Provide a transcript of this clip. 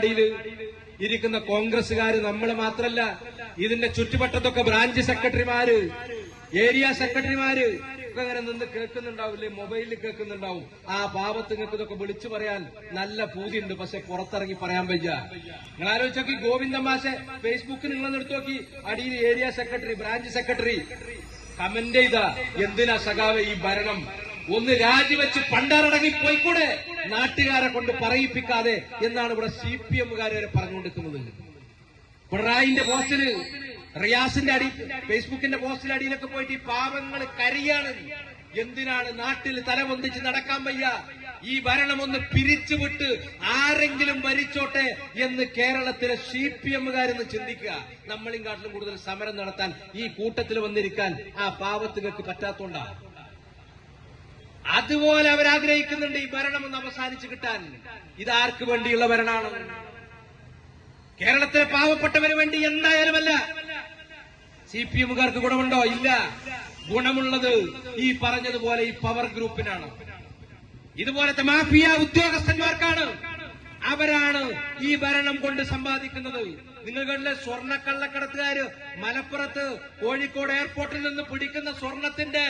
അങ്ങാടിയിൽ ഇരിക്കുന്ന കോൺഗ്രസുകാര് നമ്മൾ മാത്രല്ല, ഇതിന്റെ ചുറ്റുവട്ടത്തൊക്കെ ബ്രാഞ്ച് സെക്രട്ടറിമാര്, ഏരിയ സെക്രട്ടറിമാര് ഒക്കെ അങ്ങനെ നിന്ന് കേൾക്കുന്നുണ്ടാവില്ലേ, മൊബൈലിൽ കേൾക്കുന്നുണ്ടാവും. ആ പാവത്തുങ്ങൾക്ക് ഇതൊക്കെ വിളിച്ചു പറയാൻ നല്ല പൂതിയുണ്ട്, പക്ഷെ പുറത്തിറങ്ങി പറയാൻ വയ്യ. നിങ്ങൾ ആലോചിച്ച് നോക്കി, ഗോവിന്ദൻ മാഷെ ഫേസ്ബുക്കിൽ നിങ്ങൾ എടുത്തു നോക്കി, അടിയിൽ area secretary, branch secretary comment ചെയ്ത, എന്തിനാ സഖാവെ ഈ ഭരണം, ഒന്ന് രാജിവെച്ച് പണ്ടാറടങ്ങി പോയിക്കൂടെ, നാട്ടുകാരെ കൊണ്ട് പറയിപ്പിക്കാതെ എന്നാണ് ഇവിടെ CPM-കാരെ വരെ പറഞ്ഞുകൊണ്ടിരിക്കുന്നത്. പിണറായിന്റെ പോസ്റ്റില്, റിയാസിന്റെ ഫേസ്ബുക്കിന്റെ പോസ്റ്റിൽ അടിയിലൊക്കെ പോയിട്ട് ഈ പാവങ്ങൾ കരയാണ്. എന്തിനാണ് നാട്ടിൽ തലപൊന്തിച്ച് നടക്കാൻ വയ്യ, ഈ ഭരണം ഒന്ന് പിരിച്ചുവിട്ട് ആരെങ്കിലും ഭരിച്ചോട്ടെ എന്ന് കേരളത്തിലെ CPM-കാരെന്ന് ചിന്തിക്കുക. നമ്മളെയും കാട്ടിലും കൂടുതൽ സമരം നടത്താൻ ഈ കൂട്ടത്തിൽ വന്നിരിക്കാൻ ആ പാവത്തുകൾക്ക് പറ്റാത്തോണ്ടാണ്. അതുപോലെ അവരാഗ്രഹിക്കുന്നുണ്ട് ഈ ഭരണം ഒന്ന് അവസാനിച്ചു കിട്ടാൻ. ഇതാർക്ക് വേണ്ടിയുള്ള ഭരണമാണ്? കേരളത്തിലെ പാവപ്പെട്ടവന് വേണ്ടി എന്തായാലുമല്ല. CPM-കാർക്ക് ഗുണമുണ്ടോ? ഇല്ല. ഗുണമുള്ളത് ഈ പറഞ്ഞതുപോലെ ഈ പവർ ഗ്രൂപ്പിനാണ്, ഇതുപോലത്തെ മാഫിയ ഉദ്യോഗസ്ഥന്മാർക്കാണ്. അവരാണ് ഈ ഭരണം കൊണ്ട് സമ്പാദിക്കുന്നത്. നിങ്ങളുടെ സ്വർണ്ണക്കള്ളക്കടത്തുകാര് മലപ്പുറത്ത് കോഴിക്കോട് എയർപോർട്ടിൽ നിന്ന് പിടിക്കുന്ന സ്വർണത്തിന്റെ